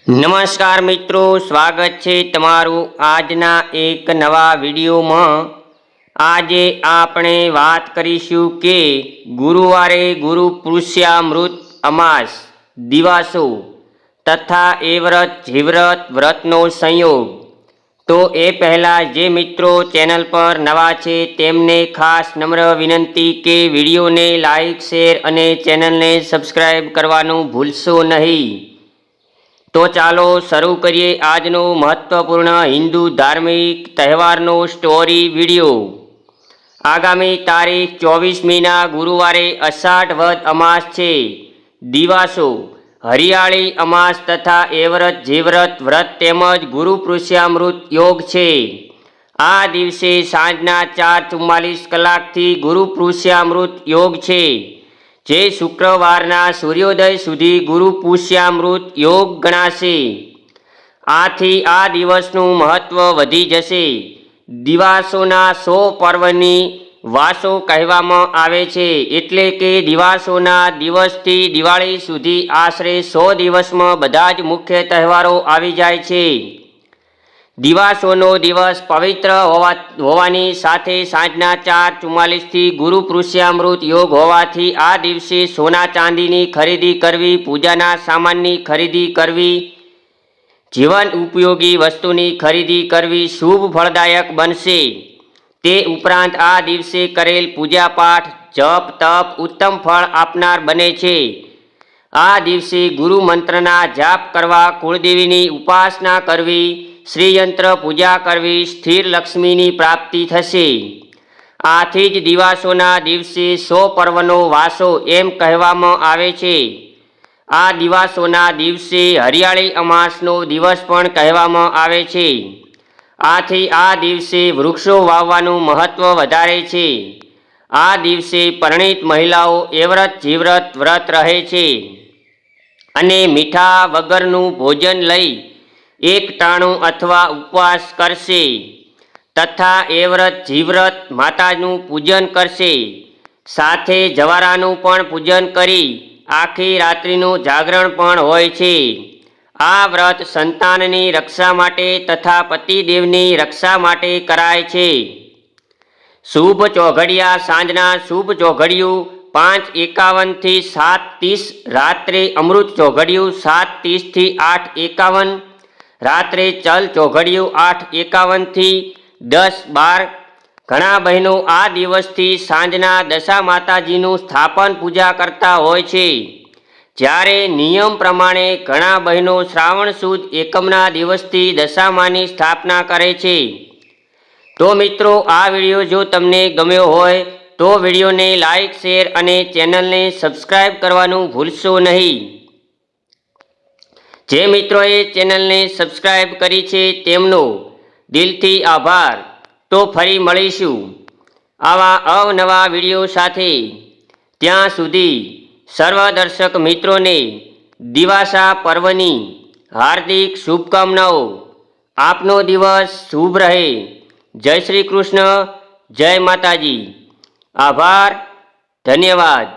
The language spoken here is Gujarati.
નમસ્કાર મિત્રો, સ્વાગત છે તમારું આજના એક નવા વિડીયોમાં। આજે આપણે વાત કરીશું કે ગુરુવારે ગુરુ પુષ્યામૃત અમાસ દિવાસો તથા એ વ્રત જીવ્રત વ્રતનો સંયોગ। તો એ પહેલાં જે મિત્રો ચેનલ પર નવા છે તેમને ખાસ નમ્ર વિનંતી કે વિડીયોને લાઈક શેર અને ચેનલને સબસ્ક્રાઈબ કરવાનું ભૂલશો નહીં। તો ચાલો શરૂ કરીએ આજનો મહત્વપૂર્ણ હિન્દુ ધાર્મિક તહેવારનો સ્ટોરી વિડીયો। આગામી તારીખ 24મીના ગુરુવારે અષાઢ વદ અમાસ છે। દિવાસો હરિયાળી અમાસ તથા એ વ્રત જીવ્રત વ્રત તેમજ ગુરુ પુષ્યામૃત યોગ છે। આ દિવસે સાંજના 4:44 કલાકથી ગુરુ પુષ્યામૃત યોગ છે, જે શુક્રવારના સૂર્યોદય સુધી ગુરુ પુષ્યામૃત યોગ ગણાશે। આથી આ દિવસનું મહત્વ વધી જશે। દિવાસોના 100 પર્વની વાસો કહેવામાં આવે છે, એટલે કે દિવાસોના દિવસથી દિવાળી સુધી આશરે 100 દિવસમાં બધા જ મુખ્ય તહેવારો આવી જાય છે। દિવાસોનો દિવસ પવિત્ર હોવાની સાથે સાંજના 4:44થી ગુરુ પુષ્યામૃત યોગ હોવાથી આ દિવસે સોના ચાંદીની ખરીદી કરવી, પૂજાના સામાનની ખરીદી કરવી, જીવન ઉપયોગી વસ્તુની ખરીદી કરવી શુભ ફળદાયક બનશે। તે ઉપરાંત આ દિવસે કરેલ પૂજાપાઠ જપ તપ ઉત્તમ ફળ આપનાર બને છે। આ દિવસે ગુરુ મંત્રના જાપ કરવા, કુળદેવીની ઉપાસના કરવી, શ્રીયંત્ર પૂજા કરવી, સ્થિર લક્ષ્મીની પ્રાપ્તિ થશે। આથી જ દિવાસોના દિવસે 100 પર્વનો વાસો એમ કહેવામાં આવે છે। આ દિવાસોના દિવસે હરિયાળી અમાસનો દિવસ પણ કહેવામાં આવે છે। આથી આ દિવસે વૃક્ષો વાવવાનું મહત્વ વધારે છે। આ દિવસે પરણિત મહિલાઓ એ વ્રત જીવ્રત વ્રત રહે છે અને મીઠા વગરનું ભોજન લઈ એકટાણું અથવા ઉપવાસ કરશે તથા એ વ્રત જીવ્રત માતાનું પૂજન કરશે। સાથે જવારાનું પણ પૂજન કરી આખી રાત્રિનું જાગરણ પણ હોય છે। આ વ્રત સંતાનની રક્ષા માટે તથા પતિદેવની રક્ષા માટે કરાય છે। શુભ ચોઘડિયા સાંજના શુભ ચોઘડિયું 5:51થી 7:30, રાત્રે અમૃત ચોઘડિયું 7:30થી 8:51, રાત્રે ચલ ચોઘડિયું 8:51થી 10:12। ઘણા બહેનો આ દિવસથી સાંજના દશા માતાજીનું સ્થાપન પૂજા કરતા હોય છે, જ્યારે નિયમ પ્રમાણે ઘણા બહેનો શ્રાવણ સુદ એકમના દિવસથી દશામાની સ્થાપના કરે છે। તો મિત્રો, આ વિડીયો જો તમને ગમ્યો હોય તો વિડીયોને લાઈક શેર અને ચેનલને સબસ્ક્રાઈબ કરવાનું ભૂલશો નહીં। જે મિત્રોએ ચેનલને સબસ્ક્રાઈબ કરી છે તેમનો દિલથી આભાર। તો ફરી મળીશું આવા અવનવા વિડીયો સાથે। ત્યાં સુધી સર્વ દર્શક મિત્રોને દિવાસા પર્વની હાર્દિક શુભકામનાઓ। આપનો દિવસ શુભ રહે। જય શ્રી કૃષ્ણ, જય માતાજી। આભાર, ધન્યવાદ।